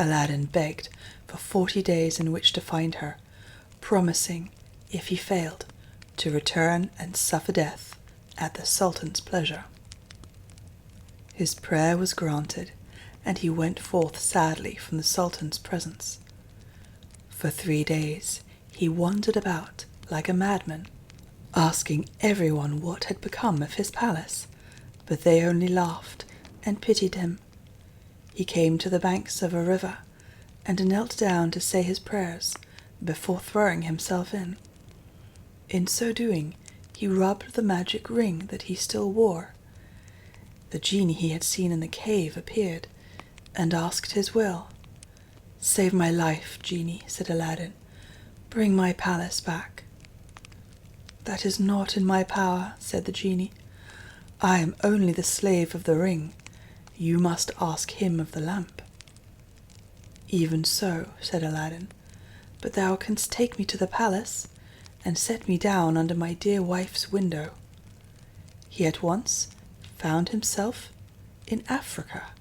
Aladdin begged for 40 days in which to find her, promising, if he failed, to return and suffer death at the Sultan's pleasure. His prayer was granted, and he went forth sadly from the Sultan's presence. For 3 days he wandered about like a madman, asking everyone what had become of his palace, but they only laughed and pitied him. He came to the banks of a river, and knelt down to say his prayers before throwing himself in. In so doing, he rubbed the magic ring that he still wore. The genie he had seen in the cave appeared, and asked his will. "Save my life, genie," said Aladdin. "Bring my palace back." "That is not in my power," said the genie. "I am only the slave of the ring. You must ask him of the lamp." "Even so," said Aladdin, "but thou canst take me to the palace, and set me down under my dear wife's window." He at once found himself in Africa,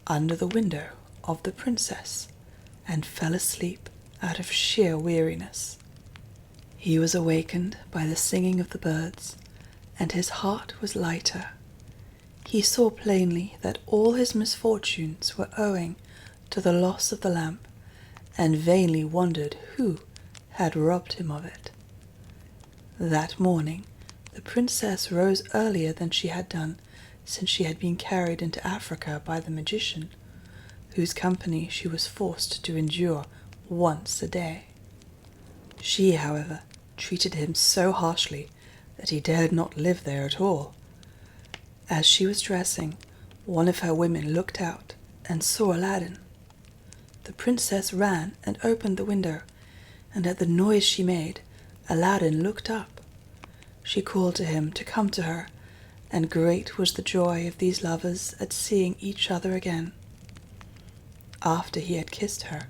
under the window of the princess, and fell asleep out of sheer weariness. He was awakened by the singing of the birds, and his heart was lighter. He saw plainly that all his misfortunes were owing to the loss of the lamp, and vainly wondered who had robbed him of it. That morning the princess rose earlier than she had done since she had been carried into Africa by the magician, whose company she was forced to endure once a day. She, however, treated him so harshly that he dared not live there at all. As she was dressing, one of her women looked out and saw Aladdin. The princess ran and opened the window, and at the noise she made, Aladdin looked up. She called to him to come to her, and great was the joy of these lovers at seeing each other again. After he had kissed her,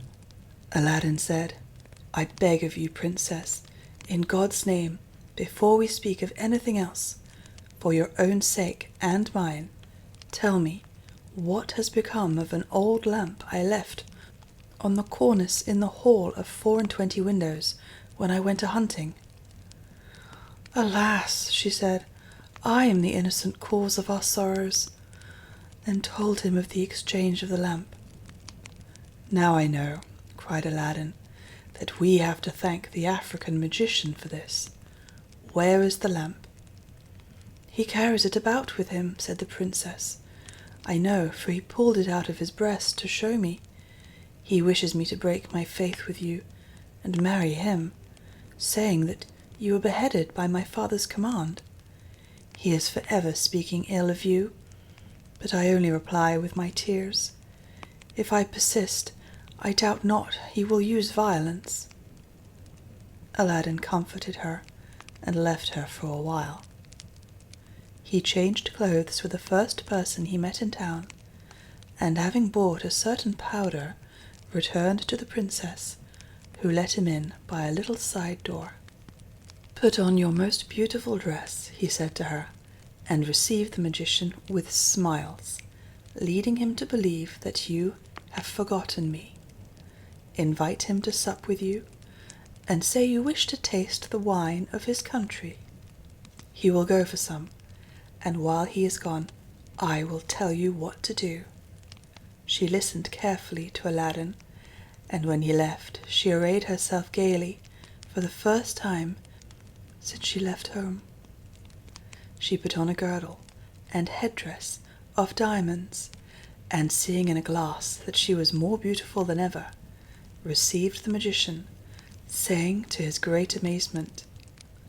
Aladdin said, "I beg of you, princess, in God's name, before we speak of anything else, for your own sake and mine, tell me what has become of an old lamp I left on the cornice in the hall of 24 windows when I went a-hunting." "Alas," she said, "I am the innocent cause of our sorrows," and told him of the exchange of the lamp. "Now I know," cried Aladdin, "that we have to thank the African magician for this. Where is the lamp?" "He carries it about with him," said the princess. "I know, for he pulled it out of his breast to show me. He wishes me to break my faith with you and marry him, saying that you were beheaded by my father's command. He is forever speaking ill of you, but I only reply with my tears. If I persist, I doubt not he will use violence." Aladdin comforted her and left her for a while. He changed clothes with the first person he met in town, and having bought a certain powder, returned to the princess, who let him in by a little side door. "Put on your most beautiful dress," he said to her, and receive the magician with smiles, leading him to believe that you have forgotten me. Invite him to sup with you, and say you wish to taste the wine of his country. He will go for some, and while he is gone, I will tell you what to do." She listened carefully to Aladdin, and when he left, she arrayed herself gaily for the first time since she left home. She put on a girdle and headdress of diamonds, and seeing in a glass that she was more beautiful than ever, received the magician, saying to his great amazement,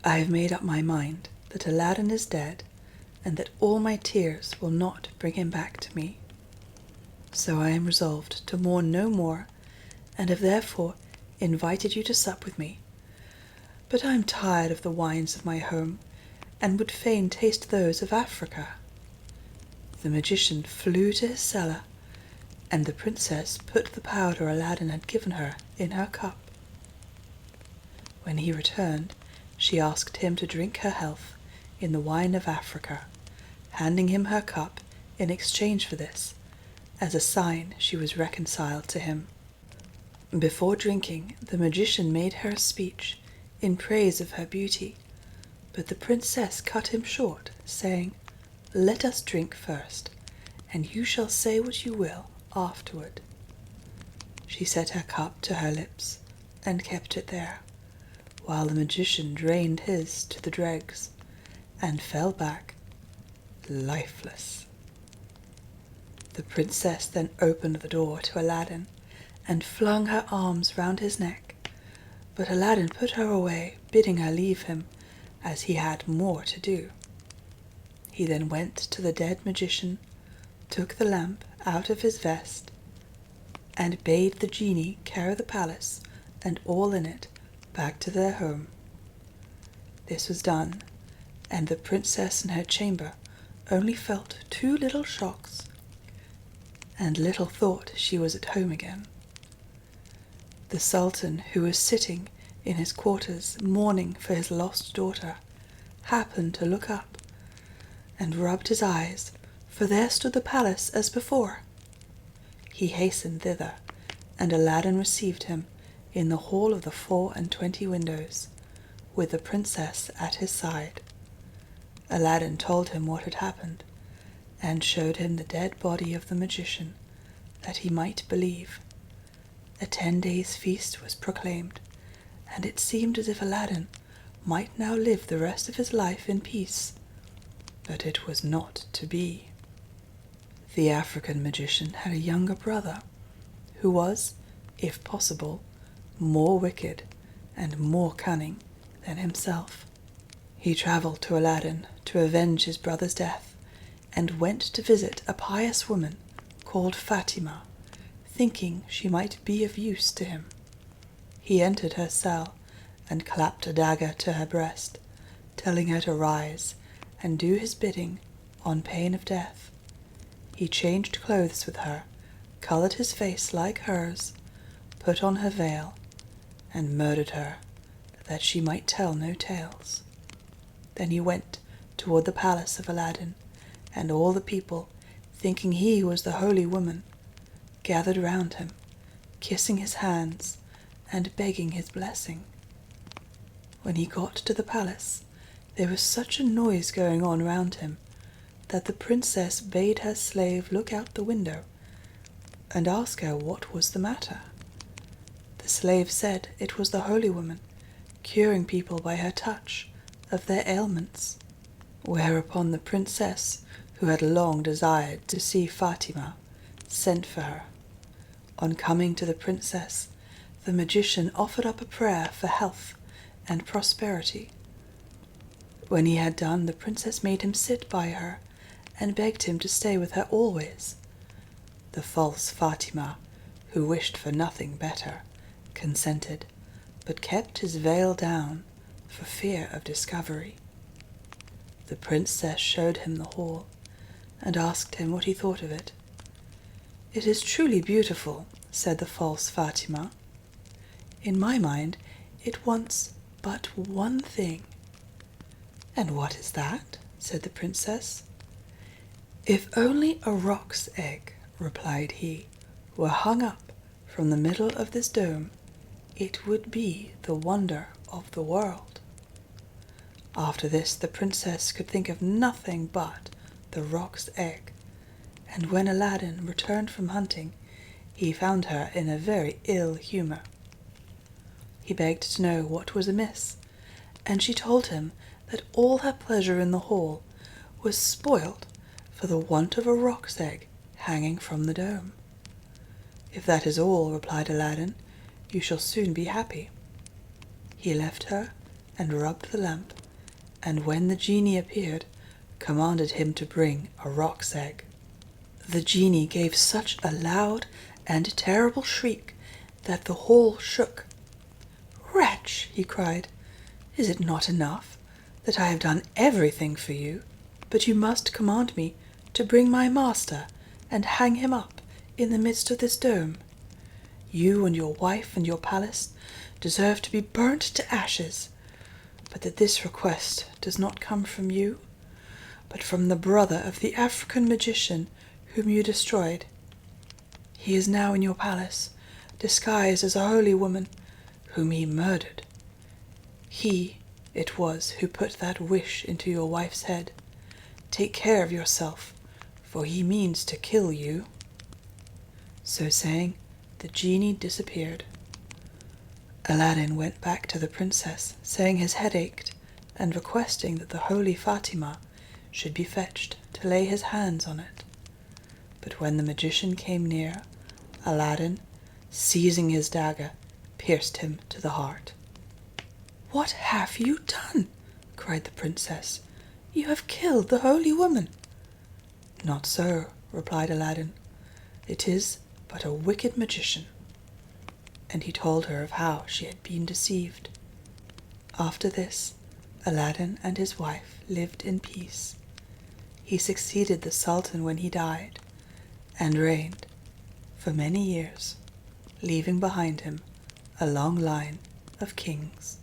"I have made up my mind that Aladdin is dead, and that all my tears will not bring him back to me. So I am resolved to mourn no more, and have therefore invited you to sup with me. But I am tired of the wines of my home, and would fain taste those of Africa." The magician flew to his cellar, and the princess put the powder Aladdin had given her in her cup. When he returned, she asked him to drink her health in the wine of Africa, handing him her cup in exchange for this, as a sign she was reconciled to him. Before drinking, the magician made her a speech in praise of her beauty, but the princess cut him short, saying, "Let us drink first, and you shall say what you will afterward." She set her cup to her lips and kept it there, while the magician drained his to the dregs and fell back lifeless. The princess then opened the door to Aladdin and flung her arms round his neck, but Aladdin put her away, bidding her leave him, as he had more to do. He then went to the dead magician, took the lamp out of his vest, and bade the genie carry the palace and all in it back to their home. This was done, and the princess in her chamber only felt 2 little shocks, and little thought she was at home again. The Sultan, who was sitting in his quarters mourning for his lost daughter, happened to look up, and rubbed his eyes, for there stood the palace as before. He hastened thither, and Aladdin received him in the hall of the 24 windows, with the princess at his side. Aladdin told him what had happened, and showed him the dead body of the magician, that he might believe. A 10 days' feast was proclaimed, and it seemed as if Aladdin might now live the rest of his life in peace, but it was not to be. The African magician had a younger brother, who was, if possible, more wicked and more cunning than himself. He travelled to Aladdin to avenge his brother's death, and went to visit a pious woman called Fatima, thinking she might be of use to him. He entered her cell and clapped a dagger to her breast, telling her to rise and do his bidding on pain of death. He changed clothes with her, coloured his face like hers, put on her veil, and murdered her, that she might tell no tales. Then he went toward the palace of Aladdin, and all the people, thinking he was the holy woman, gathered round him, kissing his hands and begging his blessing. When he got to the palace, there was such a noise going on round him that the princess bade her slave look out the window and ask her what was the matter. The slave said it was the holy woman, curing people by her touch of their ailments. Whereupon the princess, who had long desired to see Fatima, sent for her. On coming to the princess, the magician offered up a prayer for health and prosperity. When he had done, the princess made him sit by her and begged him to stay with her always. The false Fatima, who wished for nothing better, consented, but kept his veil down for fear of discovery. The princess showed him the hall, and asked him what he thought of it. "It is truly beautiful," said the false Fatima. "In my mind it wants but one thing." "And what is that?" said the princess. "If only a roc's egg," replied he, "were hung up from the middle of this dome, it would be the wonder of the world." After this the princess could think of nothing but the roc's egg, and when Aladdin returned from hunting, he found her in a very ill humour. He begged to know what was amiss, and she told him that all her pleasure in the hall was spoiled for the want of a roc's egg hanging from the dome. "If that is all," replied Aladdin, "you shall soon be happy." He left her and rubbed the lamp, and when the genie appeared, commanded him to bring a roc's egg. The genie gave such a loud and terrible shriek that the hall shook. "Wretch," he cried, "is it not enough that I have done everything for you, but you must command me to bring my master and hang him up in the midst of this dome? You and your wife and your palace deserve to be burnt to ashes, but that this request does not come from you, but from the brother of the African magician whom you destroyed. He is now in your palace, disguised as a holy woman, whom he murdered. He it was who put that wish into your wife's head. Take care of yourself, for he means to kill you." So saying, the genie disappeared. Aladdin went back to the princess, saying his head ached, and requesting that the holy Fatima should be fetched to lay his hands on it. But when the magician came near, Aladdin, seizing his dagger, pierced him to the heart. "What have you done?" cried the princess. "You have killed the holy woman." "Not so," replied Aladdin. "It is but a wicked magician." And he told her of how she had been deceived. After this, Aladdin and his wife lived in peace. He succeeded the Sultan when he died, and reigned for many years, leaving behind him a long line of kings.